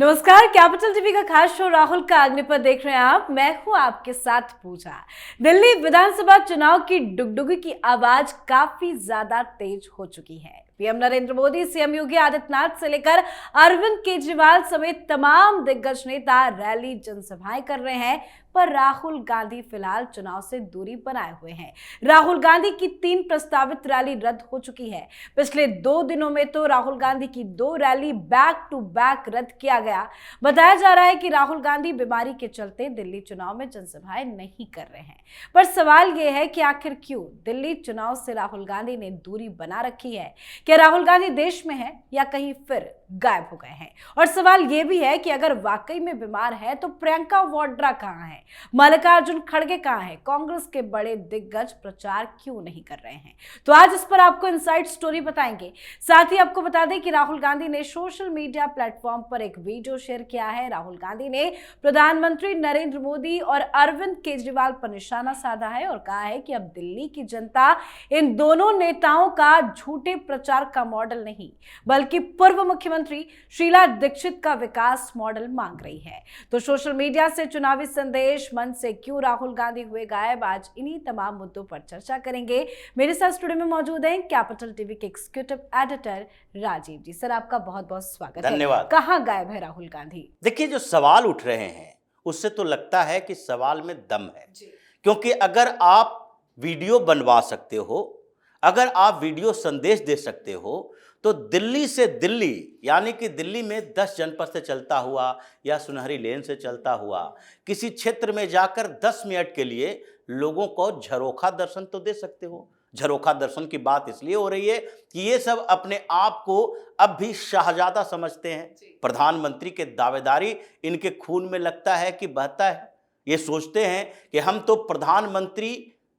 नमस्कार, capital TV का खास शो राहुल का अग्निपथ देख रहे हैं आप। मैं हूं आपके साथ पूजा। दिल्ली विधानसभा चुनाव की डुगडुगी की आवाज काफी ज्यादा तेज हो चुकी है। पीएम नरेंद्र मोदी, सीएम योगी आदित्यनाथ से लेकर अरविंद केजरीवाल समेत तमाम दिग्गज नेता रैली जनसभाएं कर रहे हैं, पर राहुल गांधी फिलहाल चुनाव से दूरी बनाए हुए हैं। राहुल गांधी की 3 प्रस्तावित रैली रद्द हो चुकी है। पिछले 2 दिनों में तो राहुल गांधी की 2 रैली बैक टू बैक रद्द किया गया। बताया जा रहा है कि राहुल गांधी बीमारी के चलते दिल्ली चुनाव में जनसभाएं नहीं कर रहे हैं। पर सवाल यह है कि आखिर क्यों दिल्ली चुनाव से राहुल गांधी ने दूरी बना रखी है? क्या राहुल गांधी देश में है या कहीं फिर गायब हो गए हैं? और सवाल यह भी है कि अगर वाकई में बीमार है तो प्रियंका वाड्रा कहां है, मल्लिकार्जुन खड़गे कहां है, कांग्रेस के बड़े दिग्गज प्रचार क्यों नहीं कर रहे हैं? तो आज इस पर आपको इनसाइड स्टोरी बताएंगे। साथ ही आपको बता दें कि राहुल गांधी ने सोशल मीडिया प्लेटफॉर्म पर एक वीडियो शेयर किया है। राहुल गांधी ने प्रधानमंत्री नरेंद्र मोदी और अरविंद केजरीवाल पर निशाना साधा है और कहा है कि अब दिल्ली की जनता इन दोनों नेताओं का झूठे प्रचार का मॉडल नहीं, बल्कि पूर्व मुख्यमंत्री शीला दीक्षित का विकास मॉडल मांग रही है। तो सोशल मीडिया से चुनावी संदेश, मन से क्यों राहुल गांधी हुए गायब, आज इन्हीं तमाम मुद्दों पर चर्चा करेंगे। मेरे साथ स्टूडियो में मौजूद हैं कैपिटल टीवी के एग्जीक्यूटिव एडिटर राजीव जी। सर, आपका बहुत बहुत स्वागत है। धन्यवाद। कहां गायब है राहुल गांधी? देखिए, जो सवाल उठ रहे हैं उससे तो लगता है कि सवाल में दम है जी। क्योंकि अगर आप वीडियो बनवा सकते हो, अगर आप वीडियो संदेश दे सकते हो, तो दिल्ली से दिल्ली, यानी कि दिल्ली में 10 जनपद से चलता हुआ या सुनहरी लेन से चलता हुआ किसी क्षेत्र में जाकर 10 मिनट के लिए लोगों को झरोखा दर्शन तो दे सकते हो। झरोखा दर्शन की बात इसलिए हो रही है कि ये सब अपने आप को अब भी शाहजादा समझते हैं। प्रधानमंत्री के दावेदारी इनके खून में लगता है कि बहता है। ये सोचते हैं कि हम तो प्रधानमंत्री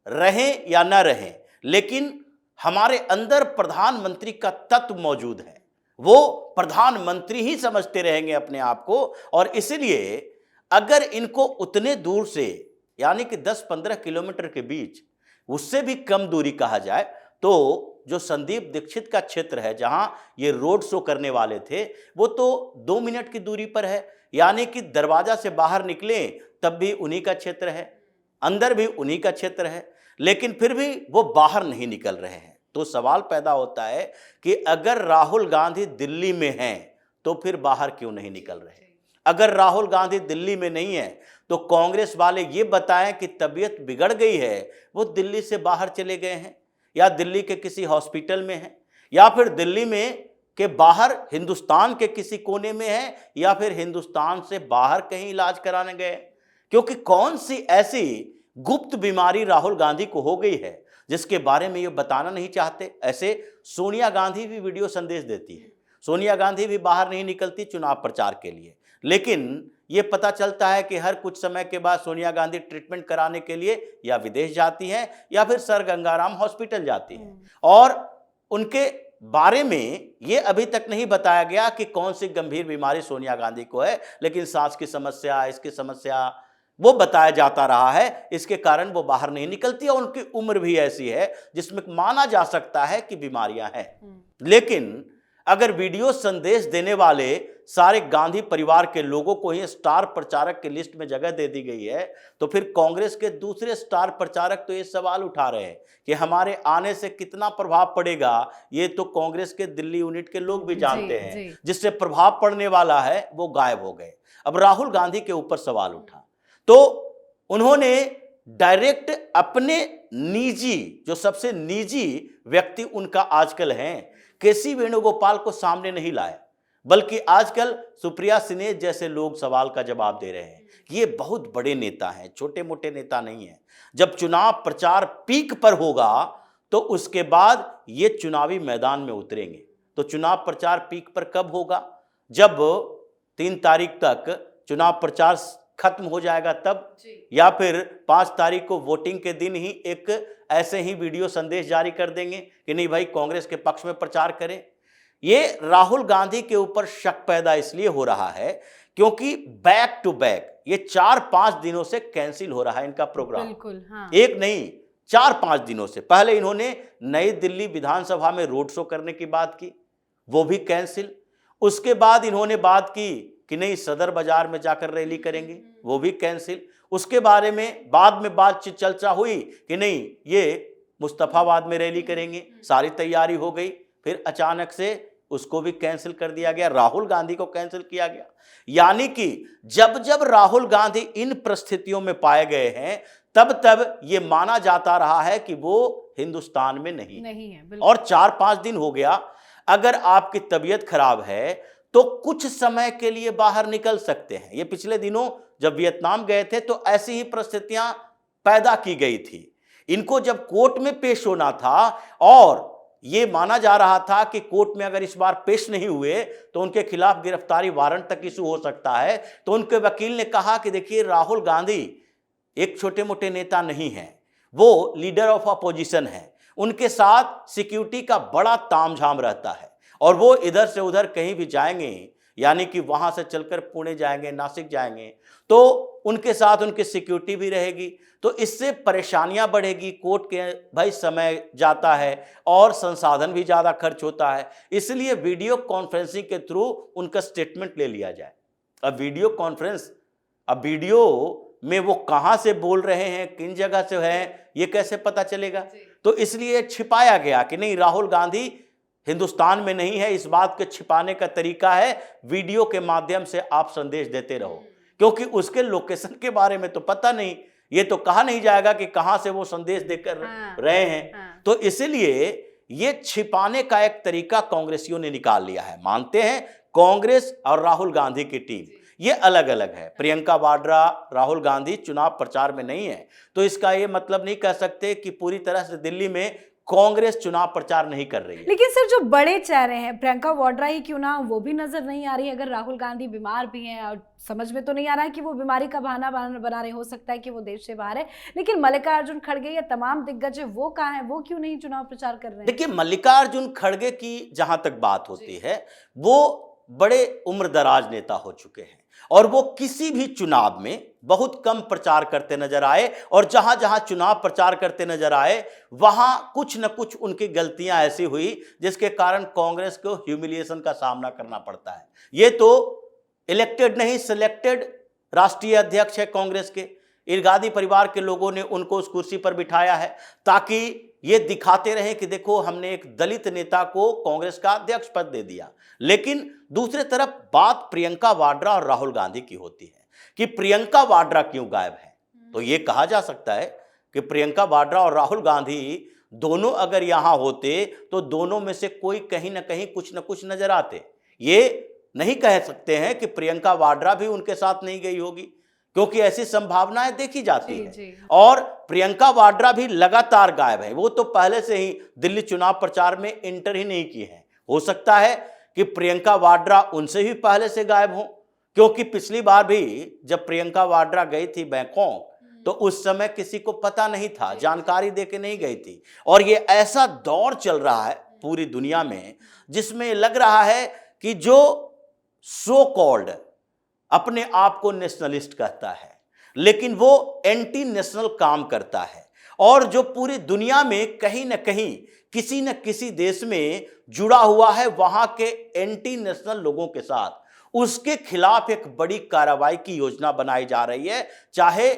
रहें या न रहें, लेकिन हमारे अंदर प्रधानमंत्री का तत्व मौजूद है। वो प्रधानमंत्री ही समझते रहेंगे अपने आप को। और इसलिए अगर इनको उतने दूर से, यानी कि 10-15 किलोमीटर के बीच, उससे भी कम दूरी कहा जाए, तो जो संदीप दीक्षित का क्षेत्र है जहां ये रोड शो करने वाले थे, वो तो 2 मिनट की दूरी पर है। यानी कि दरवाजा से बाहर निकले तब भी उन्हीं का क्षेत्र है, अंदर भी उन्हीं का क्षेत्र है, लेकिन फिर भी वो बाहर नहीं निकल रहे हैं। तो सवाल पैदा होता है कि अगर राहुल गांधी दिल्ली में हैं तो फिर बाहर क्यों नहीं निकल रहे? अगर राहुल गांधी दिल्ली में नहीं है तो कांग्रेस वाले ये बताएं कि तबीयत बिगड़ गई है, वो दिल्ली से बाहर चले गए हैं, या दिल्ली के किसी हॉस्पिटल में हैं, या फिर दिल्ली में के बाहर हिंदुस्तान के किसी कोने में है, या फिर हिंदुस्तान से बाहर कहीं इलाज कराने गए। क्योंकि कौन सी ऐसी गुप्त बीमारी राहुल गांधी को हो गई है जिसके बारे में ये बताना नहीं चाहते। ऐसे सोनिया गांधी भी वीडियो संदेश देती है, सोनिया गांधी भी बाहर नहीं निकलती चुनाव प्रचार के लिए, लेकिन ये पता चलता है कि हर कुछ समय के बाद सोनिया गांधी ट्रीटमेंट कराने के लिए या विदेश जाती हैं या फिर सर गंगाराम हॉस्पिटल जाती हैं। और उनके बारे में ये अभी तक नहीं बताया गया कि कौन सी गंभीर बीमारी सोनिया गांधी को है, लेकिन सांस की समस्या, इसकी समस्या वो बताया जाता रहा है। इसके कारण वो बाहर नहीं निकलती और उनकी उम्र भी ऐसी है जिसमें माना जा सकता है कि बीमारियां हैं। लेकिन अगर वीडियो संदेश देने वाले सारे गांधी परिवार के लोगों को ही स्टार प्रचारक की लिस्ट में जगह दे दी गई है, तो फिर कांग्रेस के दूसरे स्टार प्रचारक तो ये सवाल उठा रहे हैं कि हमारे आने से कितना प्रभाव पड़ेगा। ये तो कांग्रेस के दिल्ली यूनिट के लोग भी जानते हैं। जिससे प्रभाव पड़ने वाला है वो गायब हो गए। अब राहुल गांधी के ऊपर सवाल उठा तो उन्होंने डायरेक्ट अपने निजी, जो सबसे निजी व्यक्ति उनका आजकल हैं, केसी वेणुगोपाल को सामने नहीं लाए, बल्कि आजकल सुप्रिया सिन्हा जैसे लोग सवाल का जवाब दे रहे हैं कि ये बहुत बड़े नेता हैं, छोटे मोटे नेता नहीं हैं। जब चुनाव प्रचार पीक पर होगा तो उसके बाद ये चुनावी मैदान में उतरेंगे। तो चुनाव प्रचार पीक पर कब होगा? जब 3 तारीख तक चुनाव प्रचार खत्म हो जाएगा तब, या फिर 5 तारीख को वोटिंग के दिन ही एक ऐसे ही वीडियो संदेश जारी कर देंगे कि नहीं भाई कांग्रेस के पक्ष में प्रचार करें। ये राहुल गांधी के ऊपर शक पैदा इसलिए हो रहा है क्योंकि बैक टू बैक ये 4-5 दिनों से कैंसिल हो रहा है इनका प्रोग्राम। बिल्कुल, हाँ। एक नहीं, 4-5 दिनों से। पहले इन्होंने नई दिल्ली विधानसभा में रोड शो करने की बात की, वो भी कैंसिल। उसके बाद इन्होंने बात की कि नहीं सदर बाजार में जाकर रैली करेंगे, वो भी कैंसिल। उसके बारे में बाद में बातचीत चर्चा हुई कि नहीं ये मुस्तफाबाद में रैली करेंगे, सारी तैयारी हो गई, फिर अचानक से उसको भी कैंसिल कर दिया गया, राहुल गांधी को कैंसिल किया गया। यानी कि जब जब राहुल गांधी इन परिस्थितियों में पाए गए हैं तब तब ये माना जाता रहा है कि वो हिंदुस्तान में नहीं है। और 4-5 दिन हो गया, अगर आपकी तबीयत खराब है तो कुछ समय के लिए बाहर निकल सकते हैं। ये पिछले दिनों जब वियतनाम गए थे तो ऐसी ही परिस्थितियां पैदा की गई थी। इनको जब कोर्ट में पेश होना था और ये माना जा रहा था कि कोर्ट में अगर इस बार पेश नहीं हुए तो उनके खिलाफ गिरफ्तारी वारंट तक इशू हो सकता है, तो उनके वकील ने कहा कि देखिए राहुल गांधी एक छोटे मोटे नेता नहीं है, वो लीडर ऑफ अपोजिशन है, उनके साथ सिक्योरिटी का बड़ा तामझाम रहता है और वो इधर से उधर कहीं भी जाएंगे, यानी कि वहां से चलकर पुणे जाएंगे, नासिक जाएंगे, तो उनके साथ उनकी सिक्योरिटी भी रहेगी, तो इससे परेशानियां बढ़ेगी। कोर्ट के भाई समय जाता है और संसाधन भी ज़्यादा खर्च होता है, इसलिए वीडियो कॉन्फ्रेंसिंग के थ्रू उनका स्टेटमेंट ले लिया जाए। अब वीडियो कॉन्फ्रेंस, अब वीडियो में वो कहाँ से बोल रहे हैं, किन जगह से हैं, ये कैसे पता चलेगा? तो इसलिए छिपाया गया कि नहीं राहुल गांधी हिंदुस्तान में नहीं है। इस बात के छिपाने का तरीका है वीडियो के माध्यम से आप संदेश देते रहो, क्योंकि उसके लोकेशन के बारे में तो पता नहीं, ये तो कहा नहीं जाएगा कि कहां से वो संदेश देकर रहे हैं। तो इसलिए ये छिपाने का एक तरीका कांग्रेसियों ने निकाल लिया है। मानते हैं कांग्रेस और राहुल गांधी की टीम ये अलग अलग है। प्रियंका वाड्रा, राहुल गांधी चुनाव प्रचार में नहीं है, तो इसका ये मतलब नहीं कह सकते कि पूरी तरह से दिल्ली में कांग्रेस चुनाव प्रचार नहीं कर रही है। लेकिन सर जो बड़े चेहरे हैं, प्रियंका वाड्रा ही क्यों ना, वो भी नजर नहीं आ रही है। अगर राहुल गांधी बीमार भी हैं और समझ में तो नहीं आ रहा है कि वो बीमारी का बहाना बना रहे, हो सकता है कि वो देश से बाहर है, लेकिन मल्लिकार्जुन खड़गे या तमाम दिग्गज है वो कहाँ है, वो क्यों नहीं चुनाव प्रचार कर रहे हैं? देखिए मल्लिकार्जुन खड़गे की जहां तक बात होती है, वो बड़े उम्रदराज नेता हो चुके हैं और वो किसी भी चुनाव में बहुत कम प्रचार करते नजर आए, और जहां जहां चुनाव प्रचार करते नजर आए वहां कुछ न कुछ उनकी गलतियां ऐसी हुई जिसके कारण कांग्रेस को ह्यूमिलिएशन का सामना करना पड़ता है। ये तो इलेक्टेड नहीं सिलेक्टेड राष्ट्रीय अध्यक्ष है कांग्रेस के, इरगादी परिवार के लोगों ने उनको उस कुर्सी पर बिठाया है ताकि ये दिखाते रहे कि देखो हमने एक दलित नेता को कांग्रेस का अध्यक्ष पद दे दिया। लेकिन दूसरी तरफ बात प्रियंका वाड्रा और राहुल गांधी की होती है कि प्रियंका वाड्रा क्यों गायब है। तो ये कहा जा सकता है कि प्रियंका वाड्रा और राहुल गांधी दोनों अगर यहां होते तो दोनों में से कोई कहीं ना कहीं कुछ न कुछ नजर आते। ये नहीं कह सकते हैं कि प्रियंका वाड्रा भी उनके साथ नहीं गई होगी, क्योंकि ऐसी संभावनाएं देखी जाती है। और प्रियंका वाड्रा भी लगातार गायब है, वो तो पहले से ही दिल्ली चुनाव प्रचार में एंटर ही नहीं की है। हो सकता है कि प्रियंका वाड्रा उनसे भी पहले से गायब हो, क्योंकि पिछली बार भी जब प्रियंका वाड्रा गई थी बैंकॉक तो उस समय किसी को पता नहीं था, जानकारी देके नहीं गई थी। और ये ऐसा दौर चल रहा है पूरी दुनिया में जिसमें लग रहा है कि जो सो कॉल्ड अपने आप को नेशनलिस्ट कहता है लेकिन वो एंटी नेशनल काम करता है, और जो पूरी दुनिया में कहीं ना कहीं किसी न किसी देश में जुड़ा हुआ है वहां के एंटी नेशनल लोगों के साथ, उसके खिलाफ एक बड़ी कार्रवाई की योजना बनाई जा रही है। चाहे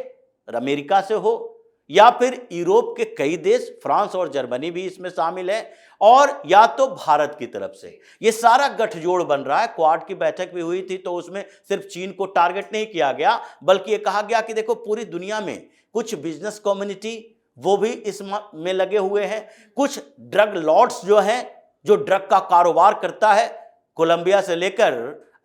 अमेरिका से हो या फिर यूरोप के कई देश, फ्रांस और जर्मनी भी इसमें शामिल है, और या तो भारत की तरफ से ये सारा गठजोड़ बन रहा है। क्वाड की बैठक भी हुई थी तो उसमें सिर्फ चीन को टारगेट नहीं किया गया, बल्कि ये कहा गया कि देखो पूरी दुनिया में कुछ बिजनेस कम्युनिटी वो भी इसमें लगे हुए हैं, कुछ ड्रग लॉर्ड्स जो हैं जो ड्रग का कारोबार करता है कोलंबिया से लेकर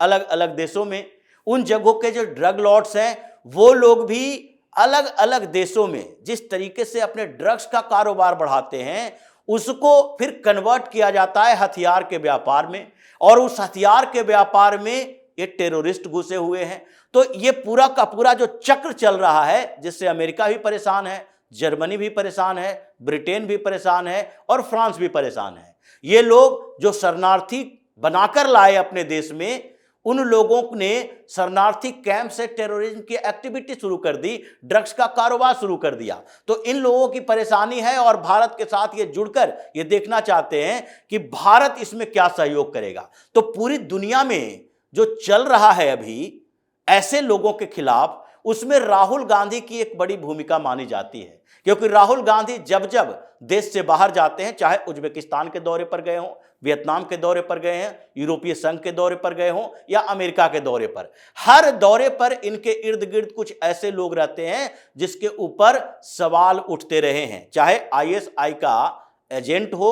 अलग अलग देशों में, उन जगहों के जो ड्रग लॉर्ड्स हैं वो लोग भी अलग अलग देशों में जिस तरीके से अपने ड्रग्स का कारोबार बढ़ाते हैं उसको फिर कन्वर्ट किया जाता है हथियार के व्यापार में, और उस हथियार के व्यापार में ये टेररिस्ट घुसे हुए हैं। तो ये पूरा का पूरा जो चक्र चल रहा है जिससे अमेरिका भी परेशान है, जर्मनी भी परेशान है, ब्रिटेन भी परेशान है और फ्रांस भी परेशान है। ये लोग जो शरणार्थी बनाकर लाए अपने देश में, उन लोगों ने शरणार्थी कैंप से टेररिज्म की एक्टिविटी शुरू कर दी, ड्रग्स का कारोबार शुरू कर दिया। तो इन लोगों की परेशानी है और भारत के साथ ये जुड़कर ये देखना चाहते हैं कि भारत इसमें क्या सहयोग करेगा। तो पूरी दुनिया में जो चल रहा है अभी ऐसे लोगों के खिलाफ, उसमें राहुल गांधी की एक बड़ी भूमिका मानी जाती है। क्योंकि राहुल गांधी जब जब देश से बाहर जाते हैं, चाहे उज्बेकिस्तान के दौरे पर गए हों, वियतनाम के दौरे पर गए हैं, यूरोपीय संघ के दौरे पर गए हों या अमेरिका के दौरे पर, हर दौरे पर इनके इर्द गिर्द कुछ ऐसे लोग रहते हैं जिसके ऊपर सवाल उठते रहे हैं। चाहे आईएसआई का एजेंट हो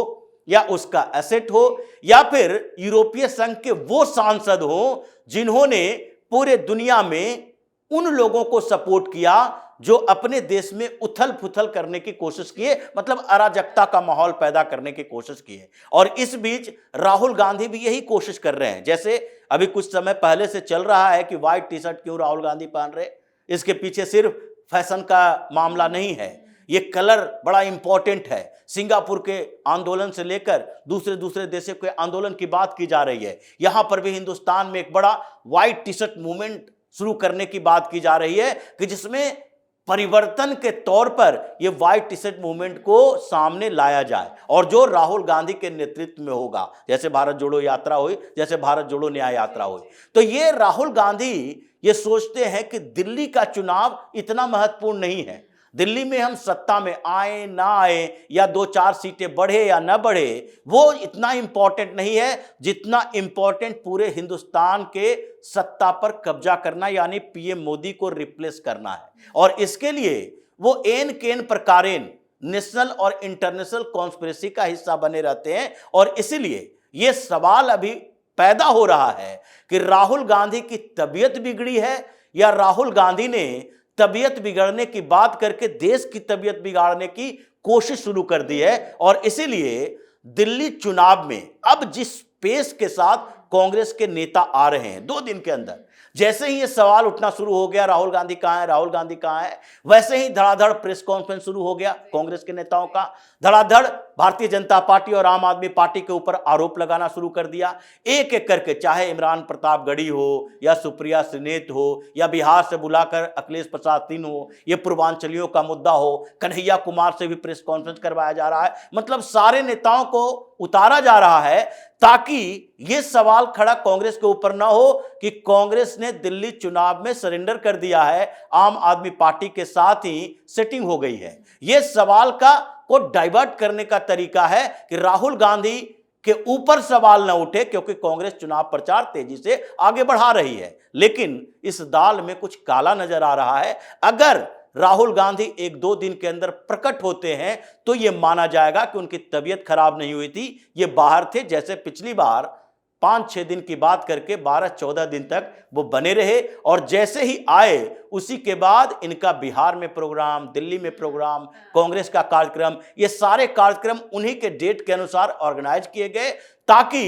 या उसका एसेट हो, या फिर यूरोपीय संघ के वो सांसद हो जिन्होंने पूरे दुनिया में उन लोगों को सपोर्ट किया जो अपने देश में उथल पुथल करने की कोशिश किए, मतलब अराजकता का माहौल पैदा करने की कोशिश किए। और इस बीच राहुल गांधी भी यही कोशिश कर रहे हैं। जैसे अभी कुछ समय पहले से चल रहा है कि व्हाइट टी शर्ट क्यों राहुल गांधी पहन रहे, इसके पीछे सिर्फ फैशन का मामला नहीं है, ये कलर बड़ा इंपॉर्टेंट है। सिंगापुर के आंदोलन से लेकर दूसरे दूसरे देशों के आंदोलन की बात की जा रही है। यहां पर भी हिंदुस्तान में एक बड़ा व्हाइट टी शर्ट मूवमेंट शुरू करने की बात की जा रही है कि जिसमें परिवर्तन के तौर पर यह व्हाइट टी शर्ट मूवमेंट को सामने लाया जाए, और जो राहुल गांधी के नेतृत्व में होगा। जैसे भारत जोड़ो यात्रा हुई, जैसे भारत जोड़ो न्याय यात्रा हुई, तो ये राहुल गांधी ये सोचते हैं कि दिल्ली का चुनाव इतना महत्वपूर्ण नहीं है। दिल्ली में हम सत्ता में आए ना आए या 2-4 सीटें बढ़े या न बढ़े, वो इतना इंपॉर्टेंट नहीं है जितना इंपॉर्टेंट पूरे हिंदुस्तान के सत्ता पर कब्जा करना, यानी पीएम मोदी को रिप्लेस करना है। और इसके लिए वो एन केन प्रकारेण नेशनल और इंटरनेशनल कॉन्स्पिरेसी का हिस्सा बने रहते हैं। और इसीलिए ये सवाल अभी पैदा हो रहा है कि राहुल गांधी की तबीयत बिगड़ी है या राहुल गांधी ने तबीयत बिगड़ने की बात करके देश की तबीयत बिगाड़ने की कोशिश शुरू कर दी है। और इसीलिए दिल्ली चुनाव में अब जिस पेस के साथ कांग्रेस के नेता आ रहे हैं 2 दिन के अंदर, जैसे ही ये सवाल उठना शुरू हो गया राहुल गांधी कहां है, राहुल गांधी कहां है, वैसे ही धड़ाधड़ प्रेस कॉन्फ्रेंस शुरू हो गया कांग्रेस के नेताओं का। धड़ाधड़ भारतीय जनता पार्टी और आम आदमी पार्टी के ऊपर आरोप लगाना शुरू कर दिया, एक एक करके। चाहे इमरान प्रतापगढ़ी हो या सुप्रिया श्रीनेत हो या बिहार से बुलाकर अखिलेश प्रसाद सिंह हो, ये पूर्वांचलियों का मुद्दा हो, कन्हैया कुमार से भी प्रेस कॉन्फ्रेंस करवाया जा रहा है। मतलब सारे नेताओं को उतारा जा रहा है ताकि यह सवाल खड़ा कांग्रेस के ऊपर ना हो कि कांग्रेस ने दिल्ली चुनाव में सरेंडर कर दिया है, आम आदमी पार्टी के साथ ही सेटिंग हो गई है। यह सवाल को डाइवर्ट करने का तरीका है कि राहुल गांधी के ऊपर सवाल ना उठे, क्योंकि कांग्रेस चुनाव प्रचार तेजी से आगे बढ़ा रही है। लेकिन इस दाल में कुछ काला नजर आ रहा है। अगर राहुल गांधी 1-2 दिन के अंदर प्रकट होते हैं तो यह माना जाएगा कि उनकी तबीयत खराब नहीं हुई थी, ये बाहर थे। जैसे पिछली बार 5-6 दिन की बात करके 12-14 दिन तक वो बने रहे, और जैसे ही आए उसी के बाद इनका बिहार में प्रोग्राम, दिल्ली में प्रोग्राम, कांग्रेस का कार्यक्रम, ये सारे कार्यक्रम उन्हीं के डेट के अनुसार ऑर्गेनाइज किए गए ताकि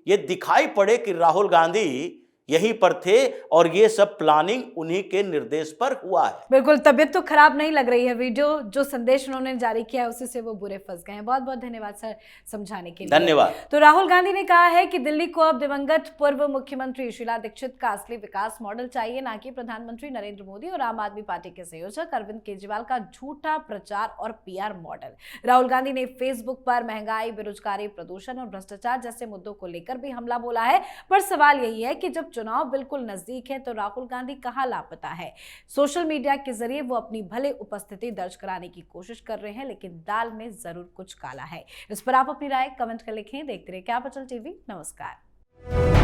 ये दिखाई पड़े कि राहुल गांधी यहीं पर थे और ये सब प्लानिंग उन्हीं के निर्देश पर हुआ है। बिल्कुल, तबीयत तो खराब नहीं लग रही है। वीडियो जो संदेश उन्होंने जारी किया है उसी से वो बुरे फंस गए हैं। बहुत बहुत धन्यवाद सर समझाने के लिए। धन्यवाद। तो राहुल गांधी ने कहा है कि दिल्ली को अब दिवंगत पूर्व मुख्यमंत्री शीला दीक्षित का असली विकास मॉडल चाहिए, ना कि प्रधानमंत्री नरेंद्र मोदी और आम आदमी पार्टी के संयोजक अरविंद केजरीवाल का झूठा प्रचार और PR मॉडल। राहुल गांधी ने फेसबुक पर महंगाई, बेरोजगारी, प्रदूषण और भ्रष्टाचार जैसे मुद्दों को लेकर भी हमला बोला है। पर सवाल यही है कि जब चुनाव बिल्कुल नजदीक है तो राहुल गांधी कहां लापता है। सोशल मीडिया के जरिए वो अपनी भले उपस्थिति दर्ज कराने की कोशिश कर रहे हैं, लेकिन दाल में जरूर कुछ काला है। इस पर आप अपनी राय कमेंट कर लिखें। देखते रहिए क्या पचल टीवी। नमस्कार।